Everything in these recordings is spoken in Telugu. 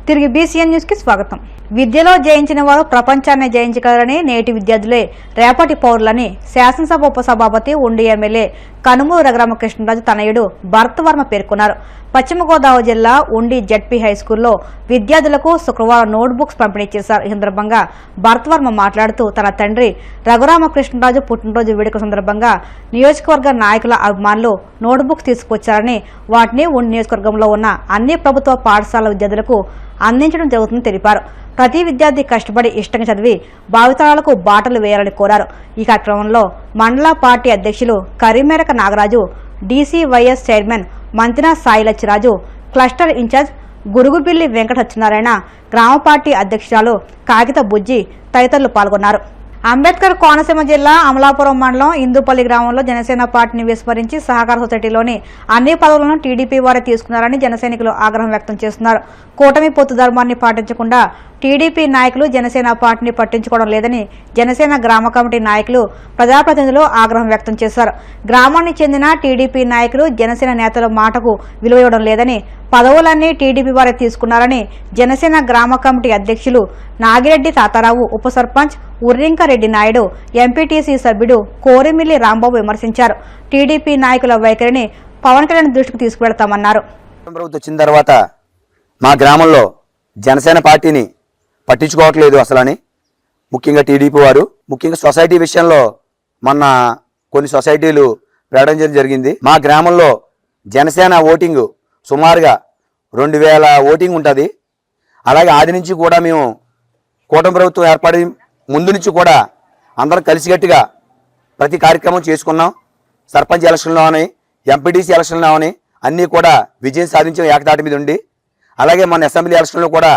తిరిగి బీసీఎన్ న్యూస్ కి స్వాగతం. విద్యలో జయించిన వారు ప్రపంచాన్ని జయించగలరని నేటి విద్యార్థులే రేపటి పౌరులని శాసనసభ ఉపసభాపతి ఉండి ఎమ్మెల్యే కనుమూరు రఘురామకృష్ణరాజు తనయుడు భరత్ వర్మ పేర్కొన్నారు. పశ్చిమ గోదావరి జిల్లా ఉండి జెడ్పీ హైస్కూల్లో విద్యార్థులకు శుక్రవారం నోట్బుక్స్ పంపిణీ చేశారు. ఈ సందర్భంగా భరత్ వర్మ మాట్లాడుతూ తన తండ్రి రఘురామకృష్ణరాజు పుట్టినరోజు వేడుక సందర్భంగా నియోజకవర్గ నాయకుల అభిమానులు నోట్బుక్స్ తీసుకొచ్చారని వాటిని ఉండి నియోజకవర్గంలో ఉన్న అన్ని ప్రభుత్వ పాఠశాల విద్యార్థులకు అందించడం జరుగుతుందని తెలిపారు. ప్రతి విద్యార్థి కష్టపడి ఇష్టంగా చదివి భావితరాలకు బాటలు వేయాలని కోరారు. ఈ కార్యక్రమంలో మండల పార్టీ అధ్యక్షులు Karimeraka Nagaraju, DCYS chairman Mantina Sailachchiraju, cluster incharge Gurugubilli Venkata Satyanarayana, గ్రామ పార్టీ అధ్యక్షురాలు కాగిత బుజ్జి తదితరులు పాల్గొన్నారు. అంబేద్కర్ కోనసీమ జిల్లా అమలాపురం మండలం ఇందుపల్లి గ్రామంలో జనసేన పార్టీని విస్మరించి సహకార సొసైటీలోని అన్ని పదవులను టీడీపీ వారే తీసుకున్నారని జనసైనికులు ఆగ్రహం వ్యక్తం చేస్తున్నారు. కూటమి పొత్తు ధర్మాన్ని పాటించకుండా టీడీపీ నాయకులు జనసేన పార్టీని పట్టించుకోవడం లేదని జనసేన గ్రామ కమిటీ నాయకులు, ప్రజాప్రతినిధులు ఆగ్రహం వ్యక్తం చేశారు. గ్రామానికి చెందిన టీడీపీ నాయకులు జనసేన నేతల మాటకు విలువ ఇవ్వడం లేదని, పదవులన్నీ టీడీపీ వారే తీసుకున్నారని జనసేన గ్రామ కమిటీ అధ్యక్షులు నాగిరెడ్డి తాతారావు, ఉప సర్పంచ్ ఉర్రింకరెడ్డి నాయుడు, ఎంపీటీసీ సభ్యుడు కోరిమిల్లి రాంబాబు విమర్శించారు. టీడీపీ నాయకుల వైఖరిని పవన్ కళ్యాణ్ దృష్టికి తీసుకువెళ్తామన్నారు. ప్రభుత్వం వచ్చిన తర్వాత మా గ్రామంలో జనసేన పార్టీని పట్టించుకోవట్లేదు అసలని, ముఖ్యంగా టీడీపీ వారు. ముఖ్యంగా సొసైటీ విషయంలో మొన్న కొన్ని సొసైటీలు ప్రకటించడం జరిగింది. మా గ్రామంలో జనసేన ఓటింగ్ సుమారుగా 2000 ఓటింగ్ ఉంటుంది. అలాగే ఆది నుంచి కూడా మేము కూటమి ప్రభుత్వం ఏర్పడి ముందు నుంచి కూడా అందరం కలిసికట్టుగా ప్రతి కార్యక్రమం చేసుకున్నాం. సర్పంచ్ ఎలక్షన్లో అని, ఎంపీటీసీ ఎలక్షన్లో అని అన్నీ కూడా విజయం సాధించిన ఏకతాటి మీద ఉండి, అలాగే మన అసెంబ్లీ ఎలక్షన్లో కూడా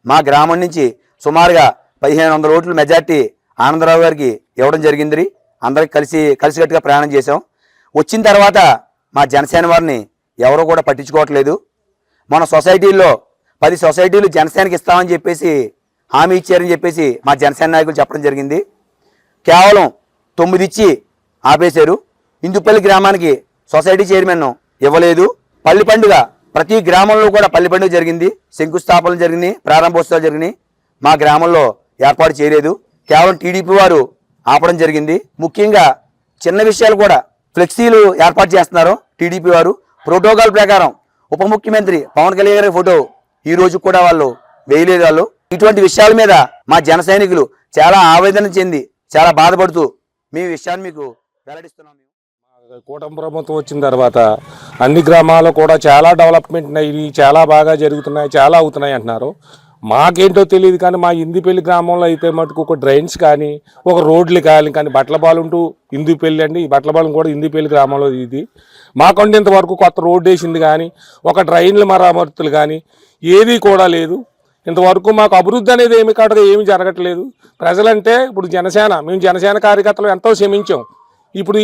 మా గ్రామం నుంచి సుమారుగా 1500 ఓట్లు మెజార్టీ ఆనందరావు గారికి ఇవ్వడం జరిగింది. అందరికి కలిసికట్టుగా ప్రయాణం చేసాం. వచ్చిన తర్వాత మా జనసేన వారిని ఎవరూ కూడా పట్టించుకోవట్లేదు. మన సొసైటీల్లో 10 సొసైటీలు జనసేనకి ఇస్తామని చెప్పేసి హామీ ఇచ్చారని చెప్పేసి మా జనసేన నాయకులు చెప్పడం జరిగింది. కేవలం 9 ఇచ్చి ఆపేశారు. ఇందుపల్లి గ్రామానికి సొసైటీ చైర్మన్ ఇవ్వలేదు. పల్లి పండుగ ప్రతి గ్రామంలో కూడా పల్లి పండుగ జరిగింది, శంకుస్థాపనలు జరిగినాయి, ప్రారంభోత్సవాలు జరిగినాయి. మా గ్రామంలో ఏర్పాటు చేయలేదు. కేవలం టీడీపీ వారు ఆపడం జరిగింది. ముఖ్యంగా చిన్న విషయాలు కూడా ఫ్లెక్సీలు ఏర్పాటు చేస్తున్నారు టీడీపీ వారు. ప్రోటోకాల్ ప్రకారం ఉప ముఖ్యమంత్రి పవన్ కళ్యాణ్ గారి ఫోటో ఈ రోజు కూడా వాళ్ళు వేయలేదు. వాళ్ళు ఇటువంటి విషయాల మీద మా జన సైనికులు చాలా ఆవేదన చెంది చాలా బాధపడుతూ మీ విషయాన్ని మీకు వెల్లడిస్తున్నాం. కూటమి ప్రభుత్వం వచ్చిన తర్వాత అన్ని గ్రామాల్లో కూడా చాలా డెవలప్మెంట్ అయ్యి చాలా బాగా జరుగుతున్నాయి, చాలా అవుతున్నాయి అంటున్నారు. మాకేంటో తెలియదు కానీ మా ఇందుపల్లి గ్రామంలో అయితే మటుకు ఒక డ్రైన్స్ కానీ, ఒక రోడ్లు కానీ బట్లపాలెం టు ఇందుపల్లి అండి, ఈ బట్లపాలెం కూడా ఇందుపల్లి గ్రామంలో ఇది. మాకంటే ఇంతవరకు కొత్త రోడ్డు వేసింది కానీ, ఒక డ్రైన్ల మరమ్మతులు కానీ ఏది కూడా లేదు. ఇంతవరకు మాకు అభివృద్ధి అనేది ఏమి జరగట్లేదు. ప్రజలంటే ఇప్పుడు మేము జనసేన కార్యకర్తలు ఎంతో శ్రమించాం. ఇప్పుడు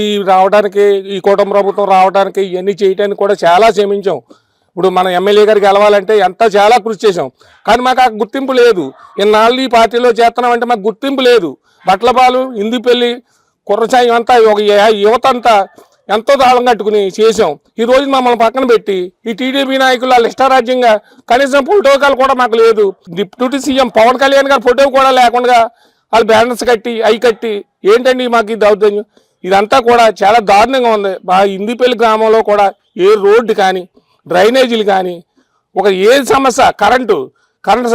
ఈ కూటమి ప్రభుత్వం రావడానికి ఇవన్నీ చేయడానికి కూడా చాలా శ్రమించాం. ఇప్పుడు మన ఎమ్మెల్యే గారికి గెలవాలంటే చాలా కృషి చేసాం, కానీ మాకు ఆ గుర్తింపు లేదు. ఇన్నాళ్ళు ఈ పార్టీలో చేస్తున్నామంటే మాకు గుర్తింపు లేదు. బట్లపాలెం, ఇందుపల్లి, కుర్రచాయం అంతా ఒక యువత అంతా ఎంతో దాళం కట్టుకుని చేసాం. ఈ రోజు మమ్మల్ని పక్కన పెట్టి ఈ టీడీపీ నాయకులు వాళ్ళు ఇష్టారాజ్యంగా కనీసం ప్రోటోకాల్ కూడా మాకు లేదు. డిప్యూటీ సీఎం పవన్ కళ్యాణ్ గారు ఫోటో కూడా లేకుండా వాళ్ళు బ్యానర్స్ కట్టి కట్టి ఏంటండి మాకు ఈ దౌర్జన్యం? ఇదంతా కూడా చాలా దారుణంగా ఉంది. మా ఇందుపల్లి గ్రామంలో కూడా ఏ రోడ్డు కానీ, డ్రైనేజీలు కానీ, ఏ సమస్య కరెంటు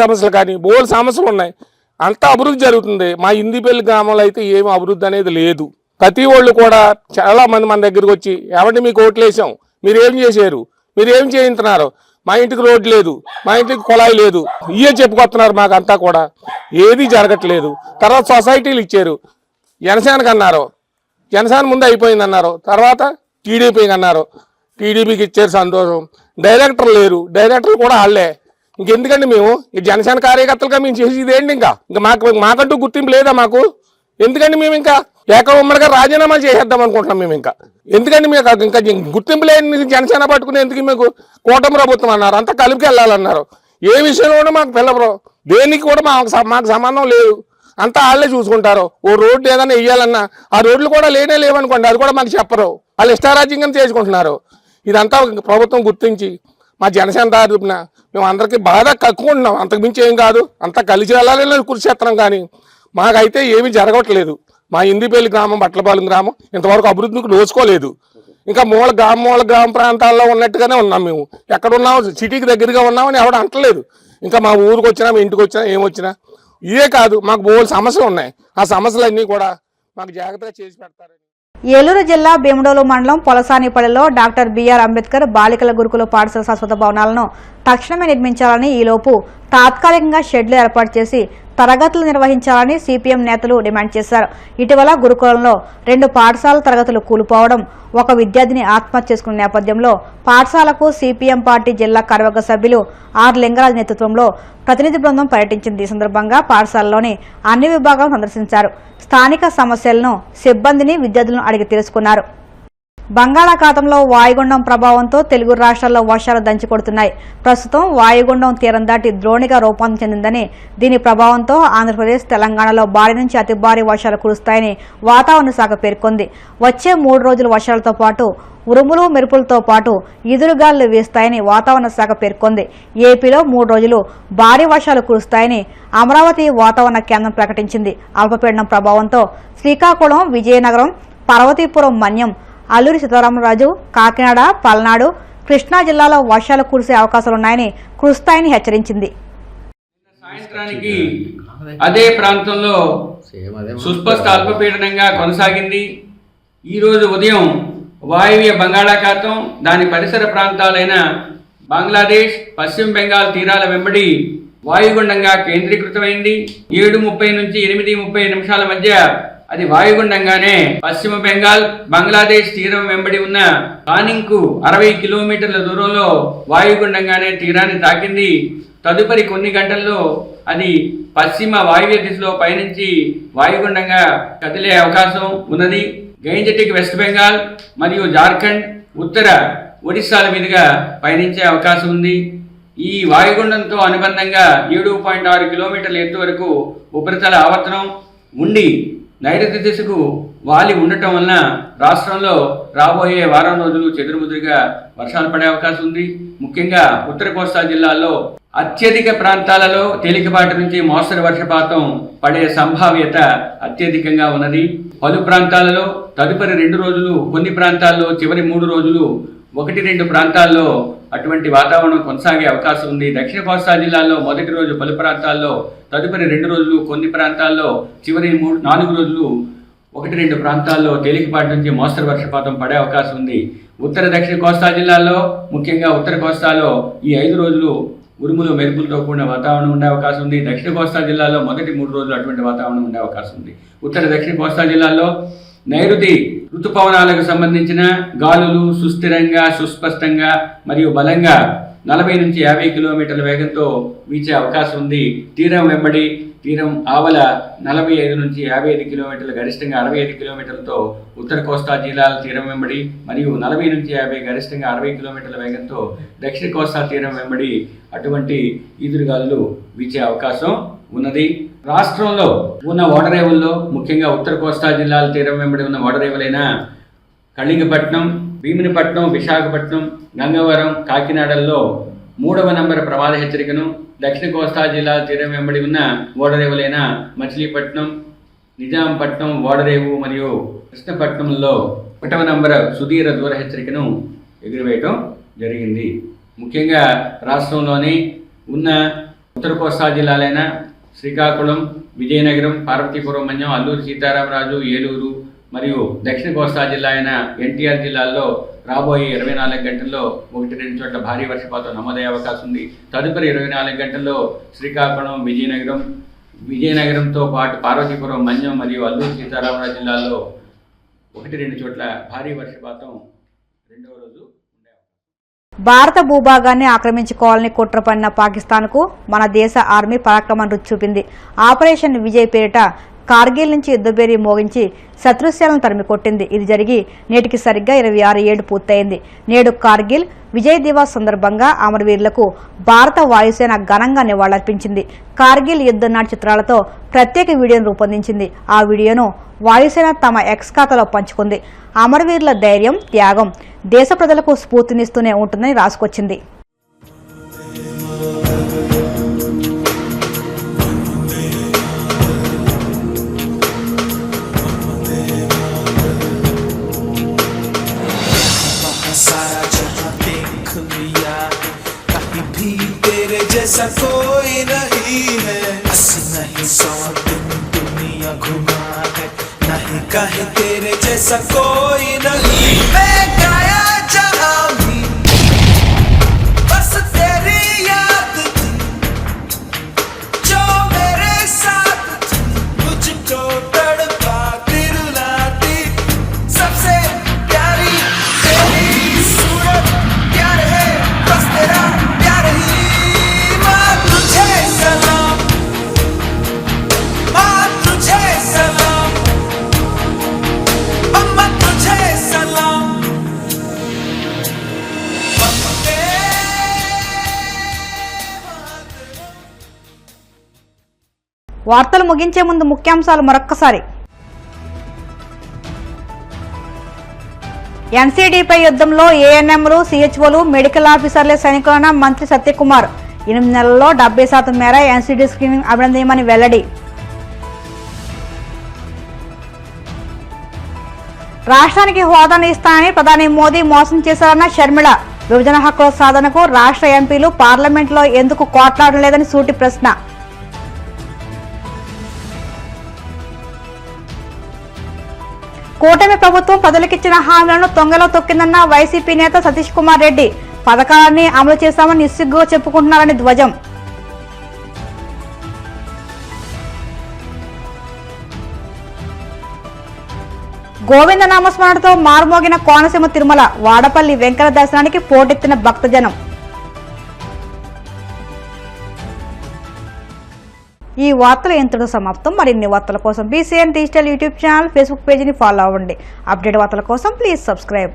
సమస్యలు కానీ బోల్ సమస్యలు ఉన్నాయి. అంతా అభివృద్ధి జరుగుతుంది. మా ఇందుపల్లి గ్రామంలో అయితే ఏమి అభివృద్ధి అనేది లేదు. ప్రతి వాళ్ళు కూడా చాలా మంది మన దగ్గరికి వచ్చి ఏమంటే మీకు ఓట్లు వేసాం, మీరు ఏం చేశారు, మీరు ఏం చేయించున్నారు, మా ఇంటికి రోడ్డు లేదు, మా ఇంటికి కుళాయి లేదు, ఇవే చెప్పుకొస్తున్నారు. మాకు అంతా కూడా ఏది జరగట్లేదు. తర్వాత సొసైటీలు ఇచ్చారు, జనసేనకు అన్నారు, జనసేన ముందు అయిపోయింది అన్నారు, తర్వాత టీడీపీకి అన్నారు, టీడీపీకి ఇచ్చారు సంతోషం. డైరెక్టర్ లేరు, డైరెక్టర్లు కూడా వాళ్ళే. ఇంకెందుకండి మేము ఈ జనసేన కార్యకర్తలుగా మేము చేసేది ఏంటి? ఇంకా మాకంటూ గుర్తింపు లేదా మాకు? ఎందుకండి మేము ఇంకా ఉమ్మడిగా రాజీనామా చేసేద్దాం అనుకుంటున్నాం మేము. ఇంకా ఎందుకండి మీకు ఇంకా గుర్తింపు లేని జనసేన పట్టుకుని ఎందుకు మీకు కూటమి ప్రభుత్వం అన్నారు, అంతా కలిపి వెళ్ళాలన్నారు. ఏ విషయంలోనూ మాకు పిల్లవరు, దేనికి కూడా మాకు సంబంధం లేదు. అంతా వాళ్ళే చూసుకుంటారు. ఓ రోడ్డు ఏదైనా వేయాలన్నా ఆ రోడ్లు కూడా లేవనుకోండి, అది కూడా మాకు చెప్పరు. వాళ్ళు ఇష్టారాజ్యంగా చేసుకుంటున్నారు. ఇదంతా ప్రభుత్వం గుర్తించి మా జనసేన తరపున మేము అందరికీ బాగా కక్కుకుంటున్నాం, అంతకుమించి ఏం కాదు, అంతా కలిసి వెళ్ళాలని కృషి చేస్తున్నాం. కానీ మాకైతే ఏమీ జరగట్లేదు. మా ఇందిపల్లి గ్రామం, బట్లపాలెం గ్రామం ఇంతవరకు అభివృద్ధికి నోచుకోలేదు. ఇంకా మూల గ్రామ ప్రాంతాల్లో ఉన్నట్టుగానే ఉన్నాం. మేము ఎక్కడ ఉన్నాము, సిటీకి దగ్గరగా ఉన్నామని ఎవడ అంటలేదు. ఇంకా మా ఊరికి వచ్చినా, మా ఇంటికి వచ్చినా, ఏమొచ్చినా ఇదే కాదు, మాకు బోల్డ్ సమస్యలు ఉన్నాయి. ఆ సమస్యలన్నీ కూడా మాకు జాగ్రత్తగా చేసి పెడతారని. ఏలూరు జిల్లా భీమడోలు మండలం పొలసానిపల్లిలో డాక్టర్ బిఆర్ అంబేద్కర్ బాలికల గురుకుల పాఠశాల శాశ్వత భవనాలను తక్షణమే నిర్మించాలని, ఈలోపు తాత్కాలికంగా షెడ్లు ఏర్పాటు చేసి తరగతులు నిర్వహించాలని సిపిఎం నేతలు డిమాండ్ చేశారు. ఇటీవల గురుకులంలో 2 పాఠశాల తరగతులు కూలిపోవడం, ఒక విద్యార్థిని ఆత్మహత్య చేసుకున్న నేపథ్యంలో పాఠశాలకు సిపిఎం పార్టీ జిల్లా కార్యవర్గ సభ్యులు ఆర్ లింగరాజ్ నేతృత్వంలో ప్రతినిధి బృందం పర్యటించింది. ఈ సందర్భంగా పాఠశాలలోని అన్ని విభాగాలను సందర్శించారు. స్థానిక సమస్యలను, సిబ్బందిని, విద్యార్థులను అడిగి తెలుసుకున్నారు. బంగాళాఖాతంలో వాయుగుండం ప్రభావంతో తెలుగు రాష్ట్రాల్లో వర్షాలు దంచికొడుతున్నాయి. ప్రస్తుతం వాయుగుండం తీరం దాటి ద్రోణిగా రూపాంతరం చెందిందని, దీని ప్రభావంతో ఆంధ్రప్రదేశ్, తెలంగాణలో భారీ నుంచి అతి భారీ వర్షాలు కురుస్తాయని వాతావరణ శాఖ పేర్కొంది. వచ్చే 3 రోజులు వర్షాలతో పాటు ఉరుములు, మెరుపులతో పాటు ఈదురుగాలులు వీస్తాయని వాతావరణ శాఖ పేర్కొంది. ఏపీలో 3 రోజులు భారీ వర్షాలు కురుస్తాయని అమరావతి వాతావరణ కేంద్రం ప్రకటించింది. అల్పపీడనం ప్రభావంతో శ్రీకాకుళం, విజయనగరం, పార్వతీపురం, మన్యం, అల్లూరి సీతారామరాజు, కాకినాడ, పల్నాడు, కృష్ణా జిల్లాలో వర్షాలు కురిసే అవకాశాలున్నాయని కురుస్తాయని హెచ్చరించింది. సాయంత్రానికి అదే ప్రాంతంలో సుస్పష్ట అల్పపీడనంగా కొనసాగింది. ఈరోజు ఉదయం వాయువ్య బంగాళాఖాతం, దాని పరిసర ప్రాంతాలైన బంగ్లాదేశ్, పశ్చిమ బెంగాల్ తీరాల వెంబడి వాయుగుండంగా కేంద్రీకృతమైంది. 7:30 నుంచి 8:30 నిమిషాల మధ్య అది వాయుగుండంగానే పశ్చిమ బెంగాల్, బంగ్లాదేశ్ తీరం వెంబడి ఉన్న కానింగ్కు 60 కిలోమీటర్ల దూరంలో వాయుగుండంగానే తీరాన్ని తాకింది. తదుపరి కొన్ని గంటల్లో అది పశ్చిమ వాయువ్య దిశలో పయనించి వాయుగుండంగా కదిలే అవకాశం ఉన్నది. గైంజటిక్ వెస్ట్ బెంగాల్ మరియు జార్ఖండ్, ఉత్తర ఒడిశాల మీదుగా పయనించే అవకాశం ఉంది. ఈ వాయుగుండంతో అనుబంధంగా 7.6 కిలోమీటర్ల ఎత్తు వరకు ఉపరితల ఆవర్తనం ఉండి నైరుతి దిశకు వాలి ఉండటం వలన రాష్ట్రంలో రాబోయే వారం రోజులు చెదురుముదురుగా వర్షాలు పడే అవకాశం ఉంది. ముఖ్యంగా ఉత్తర కోస్తా జిల్లాల్లో అత్యధిక ప్రాంతాలలో తేలికపాటి నుంచి మోస్తరు వర్షపాతం పడే సంభావ్యత అత్యధికంగా ఉన్నది. పలు ప్రాంతాలలో తదుపరి 2 రోజులు, కొన్ని ప్రాంతాల్లో చివరి 3 రోజులు 1-2 ప్రాంతాల్లో అటువంటి వాతావరణం కొనసాగే అవకాశం ఉంది. దక్షిణ కోస్తా జిల్లాల్లో మొదటి రోజు పలు ప్రాంతాల్లో, తదుపరి 2 రోజులు కొన్ని ప్రాంతాల్లో, చివరి 4 రోజులు 1-2 ప్రాంతాల్లో తేలికపాటి నుంచి మోస్తరు వర్షపాతం పడే అవకాశం ఉంది. ఉత్తర దక్షిణ కోస్తా జిల్లాల్లో, ముఖ్యంగా ఉత్తర కోస్తాలో ఈ 5 రోజులు ఉరుములు, మెరుపులతో కూడిన వాతావరణం ఉండే అవకాశం ఉంది. దక్షిణ కోస్తా జిల్లాలో మొదటి 3 రోజులు అటువంటి వాతావరణం ఉండే అవకాశం ఉంది. ఉత్తర దక్షిణ కోస్తా జిల్లాల్లో నైరుతి ఋతుపవనాలకు సంబంధించిన గాలులు సుస్థిరంగా, సుస్పష్టంగా మరియు బలంగా 40 నుంచి 50 కిలోమీటర్ల వేగంతో వీచే అవకాశం ఉంది. తీరం వెంబడి, తీరం ఆవల 45 నుంచి 55 కిలోమీటర్లు, గరిష్టంగా 65 కిలోమీటర్లతో ఉత్తర కోస్తా జిల్లాల తీరం వెంబడి మరియు 40 నుంచి 50, గరిష్టంగా 60 కిలోమీటర్ల వేగంతో దక్షిణ కోస్తా తీరం వెంబడి అటువంటి ఈదురుగాలులు వీచే అవకాశం ఉన్నది. రాష్ట్రంలో ఉన్న ఓడరేవుల్లో, ముఖ్యంగా ఉత్తర కోస్తా జిల్లాల తీరం వెంబడి ఉన్న ఓడరేవులైన కళింగపట్నం, భీమునిపట్నం, విశాఖపట్నం, గంగవరం, కాకినాడల్లో 3వ నంబర్ ప్రమాద హెచ్చరికను, దక్షిణ కోస్తా జిల్లాల తీరం వెంబడి ఉన్న ఓడరేవులైన మచిలీపట్నం, నిజాంపట్నం ఓడరేవు మరియు కృష్ణపట్నంలో 1వ నంబర్ సుదీర దూర హెచ్చరికను ఎగురవేయటం జరిగింది. ముఖ్యంగా రాష్ట్రంలోని ఉన్న ఉత్తర కోస్తా జిల్లాలైన శ్రీకాకుళం, విజయనగరం, పార్వతీపురం, మన్యం, అల్లూరి సీతారామరాజు, ఏలూరు మరియు దక్షిణ కోస్తా జిల్లా అయిన ఎన్టీఆర్ జిల్లాల్లో రాబోయే 24 గంటల్లో 1-2 చోట్ల భారీ వర్షపాతం నమోదయ్యే అవకాశం ఉంది. తదుపరి 24 గంటల్లో శ్రీకాకుళం, విజయనగరంతో పాటు పార్వతీపురం, మన్యం మరియు అల్లూరి సీతారామరాజు జిల్లాల్లో 1-2 చోట్ల భారీ వర్షపాతం రెండవ రోజు. భారత భూభాగాన్ని ఆక్రమించుకోవాలని కుట్ర పన్నిన పాకిస్తాన్కు మన దేశ ఆర్మీ పరాక్రమం రుచి చూపింది. ఆపరేషన్ విజయ్ పేరిట కార్గిల్ నుంచి యుద్ధబేరీ మోగించి శత్రుశాలను తరిమికొట్టింది. ఇది జరిగి నేటికి సరిగ్గా 26 ఏళ్లు పూర్తయింది. నేడు కార్గిల్ విజయ్ దివాస్ సందర్భంగా అమరవీరులకు భారత వాయుసేన ఘనంగా నివాళులర్పించింది. కార్గిల్ యుద్ధం నాటి చిత్రాలతో ప్రత్యేక వీడియోను రూపొందించింది. ఆ వీడియోను వాయుసేన తమ ఎక్స్ ఖాతాలో పంచుకుంది. అమరవీరుల ధైర్యం, త్యాగం దేశ ప్రజలకు స్ఫూర్తినిస్తూనే ఉంటుందని రాసుకొచ్చింది. कोई नहीं है, 80 नहीं 100 दिन दुनिया घुमा है, नहीं कहे तेरे जैसा कोई नहीं। मैं गाया जहां भी बस तेरी याद थी, जो मेरे साथ थी, मुझको तड़पा दिलाती, सबसे प्यारी तेरी सूरत, प्यार है बस तेरा प्यार ही। माँ तुझे सलाम, माँ तुझे सलाम, मम्मा तुझे सलाम। వార్తలు ముగించే ముందు ముఖ్యాంశాలు మరొక్కసారి. ఎన్సీడీపై యుద్ధంలో ఏఎన్ఎంలు, సిహెచ్ఓలు, మెడికల్ ఆఫీసర్లే సైనికులన్న మంత్రి సత్యకుమార్. 8 నెలల్లో 70% మేర ఎన్సీడీ స్క్రీనింగ్ అభినందనీయమని వెల్లడి. రాష్ట్రానికి హోదాను ఇస్తానని ప్రధాని మోదీ మోసం చేశారన్న షర్మిళ. విభజన హక్కుల సాధనకు రాష్ట్ర ఎంపీలు పార్లమెంట్లో ఎందుకు కోట్లాడడం లేదని సూటి ప్రశ్న. కూటమి ప్రభుత్వం ప్రజలకిచ్చిన హామీలను తొంగలో తొక్కిందన్న వైసీపీ నేత సతీష్ కుమార్ రెడ్డి. పథకాలన్నీ అమలు చేశామని నిస్సిగ్గుగా చెప్పుకుంటున్నారని ధ్వజం. గోవింద నామస్మరణతో మారుమోగిన కోనసీమ తిరుమల. వాడపల్లి వెంకట దర్శనానికి పోటెత్తిన భక్తజనం. ఈ వార్తలు ఎంతలో సమాప్తం. మరిన్ని వార్తల కోసం BCN digital YouTube channel, Facebook పేజీని ఫాలో అవ్వండి. అప్డేట్ వార్తల కోసం ప్లీజ్ సబ్స్క్రైబ్.